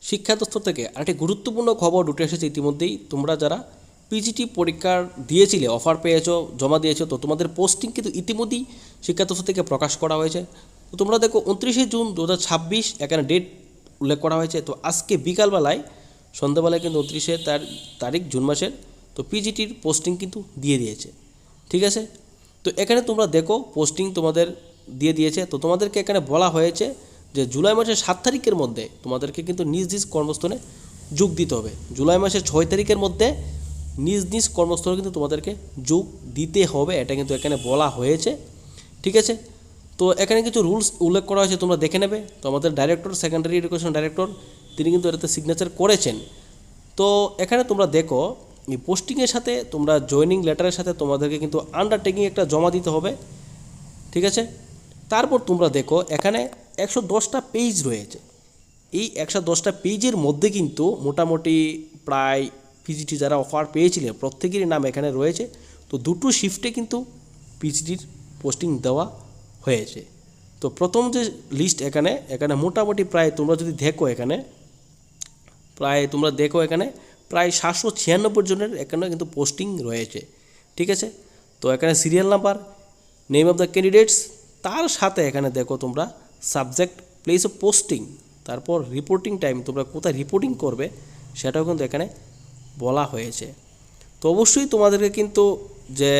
শিক্ষা দপ্তর থেকে আরেকটি গুরুত্বপূর্ণ খবর উঠে এসেছে ইতিমধ্যেই। তোমরা যারা পিজিটি পরীক্ষার দিয়েছিলে, অফার পেয়েছো, জমা দিয়েছো, তো তোমাদের পোস্টিং কিন্তু ইতিমধ্যেই শিক্ষা দপ্তর থেকে প্রকাশ করা হয়েছে। তো তোমরা দেখো 29শে জুন 2026 এখানে ডেট উল্লেখ করা হয়েছে। তো আজকে বিকালবেলায় সন্ধ্যাবেলায় কিন্তু 29শে তারিখ জুন মাসের তো পিজিটির পোস্টিং কিন্তু দিয়ে দিয়েছে, ঠিক আছে। তো এখানে তোমরা দেখো পোস্টিং তোমাদের দিয়ে দিয়েছে। তো তোমাদেরকে এখানে বলা হয়েছে যে জুলাই মাসের 7 তারিখের মধ্যে তোমাদেরকে কিন্তু নিজ নিজ কর্মস্থলে যোগ দিতে হবে। জুলাই মাসের 6 তারিখের মধ্যে নিজ নিজ কর্মস্থলে কিন্তু তোমাদেরকে যোগ দিতে হবে, এটা কিন্তু এখানে বলা হয়েছে, ঠিক আছে। তো এখানে কিছু রুলস উল্লেখ করা হয়েছে, তোমরা দেখে নেবে। তো আমাদের ডাইরেক্টর, সেকেন্ডারি এডুকেশন ডাইরেক্টর, তিনি কিন্তু এটাতে সিগনেচার করেছেন। তো এখানে তোমরা দেখো এই পোস্টিংয়ের সাথে তোমরা জয়েনিং লেটারের সাথে তোমাদেরকে কিন্তু আন্ডারটেকিং একটা জমা দিতে হবে, ঠিক আছে। তারপর তোমরা দেখো এখানে 110টা পেজ রয়েছে। এই 110টা পেজের মধ্যে কিন্তু মোটামুটি প্রায় পিজিটি যারা অফার পেয়েছিলেন প্রত্যেকেরই নাম এখানে রয়েছে। তো দুটো শিফটে কিন্তু পিজিটির পোস্টিং দেওয়া হয়েছে। তো প্রথম যে লিস্ট এখানে মোটামুটি প্রায় তোমরা যদি দেখো এখানে প্রায় 796 জনের এখানে কিন্তু পোস্টিং রয়েছে, ঠিক আছে। তো এখানে serial number, name of the candidates, তার সাথে এখানে দেখো তোমরা সাবজেক্ট, প্লেস অফ পোস্টিং, তারপর রিপোর্টিং টাইম, তোমরা কোথায় রিপোর্টিং করবে সেটাও কিন্তু এখানে বলা হয়েছে। তো অবশ্যই তোমাদেরকে কিন্তু যে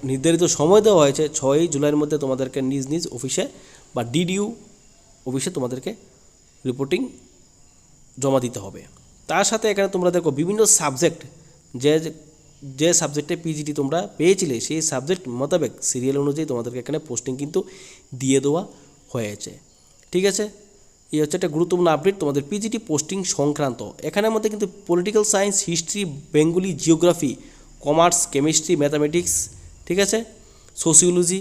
নির্ধারিত সময় দেওয়া হয়েছে 6 জুলাইয়ের মধ্যে তোমাদেরকে নিজ নিজ অফিসে বা ডিডিইউ অফিসে তোমাদেরকে রিপোর্টিং জমা দিতে হবে। তার সাথে এখানে তোমরা দেখো বিভিন্ন সাবজেক্ট, যে সাবজেক্টে পিজিটি তোমরা পেয়েছিলে সেই সাবজেক্ট মোতাবেক সিরিয়াল অনুযায়ী তোমাদেরকে এখানে পোস্টিং কিন্তু দিয়ে দেওয়া হয়েছে, ঠিক আছে। এই হচ্ছে একটা গুরুত্বপূর্ণ আপডেট তোমাদের পিজিটি পোস্টিং সংক্রান্ত। এখানের মধ্যে কিন্তু political science, history, Bengali, geography, commerce, chemistry, mathematics, ঠিক আছে, সোশিওলজি,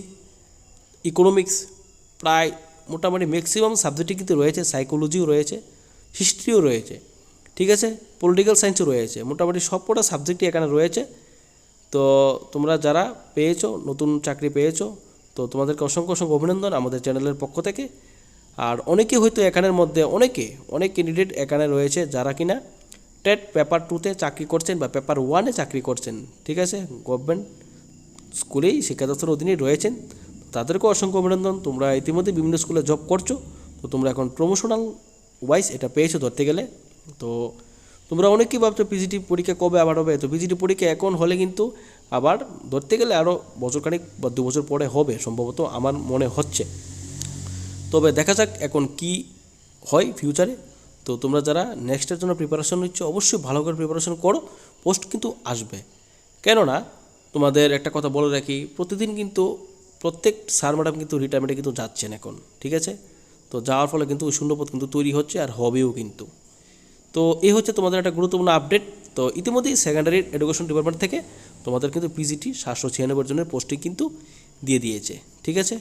ইকোনমিক্স, প্রায় মোটামুটি ম্যাক্সিমাম সাবজেক্টই কিন্তু রয়েছে। সাইকোলজিও রয়েছে, হিস্ট্রিও রয়েছে, ঠিক আছে, পলিটিক্যাল সায়েন্সও রয়েছে। মোটামুটি সবকটা সাবজেক্টই এখানে রয়েছে। তো তোমরা যারা পেয়েছো, নতুন চাকরি পেয়েছো, তো তোমাদেরকে অসংখ্য অভিনন্দন আমাদের চ্যানেলের পক্ষ থেকে। আর অনেকে হয়তো এখানের মধ্যে অনেক ক্যান্ডিডেট এখানে রয়েছে যারা কিনা টেট পেপার 2তে চাকরি করছেন বা পেপার 1-এ চাকরি করছেন, ঠিক আছে, গভর্নমেন্ট স্কুলেই শিক্ষা দপ্তরের অধীনেই রয়েছেন। তাদেরকেও অসংখ্য অভিনন্দন। তোমরা ইতিমধ্যে বিভিন্ন স্কুলে জব করছো, তো তোমরা এখন প্রমোশনাল ওয়াইজ এটা পেয়েছো ধরতে গেলে। তো তোমরা অনেকেই ভাবছো পিজিটি পরীক্ষা কবে আবার হবে। তো পিজিটি পরীক্ষা এখন হলে কিন্তু আবার ধরতে গেলে আরও বছরখানেক বা 2 বছর পরে হবে সম্ভবত, আমার মনে হচ্ছে। তবে দেখা যাক এখন কি হয় ফিউচারে। তো তোমরা যারা নেক্সটের জন্য প্রিপারেশন নিচ্ছ অবশ্যই ভালো করে প্রিপারেশন করো, পোস্ট কিন্তু আসবে। কেননা তোমাদের একটা কথা বলে রাখি, প্রতিদিন কিন্তু প্রত্যেক স্যার ম্যাডাম কিন্তু রিটায়ারমেন্টে কিন্তু যাচ্ছেন এখন, ঠিক আছে। তো যাওয়ার ফলে কিন্তু শূন্যপদ কিন্তু তৈরি হচ্ছে আর হবেও কিন্তু। তো এই হচ্ছে তোমাদের একটা গুরুত্বপূর্ণ আপডেট। তো ইতিমধ্যেই সেকেন্ডারি এডুকেশন ডিপার্টমেন্ট থেকে তোমাদের কিন্তু পিজিটি 796 জনের পোস্টিং কিন্তু দিয়ে দিয়েছে, ঠিক আছে।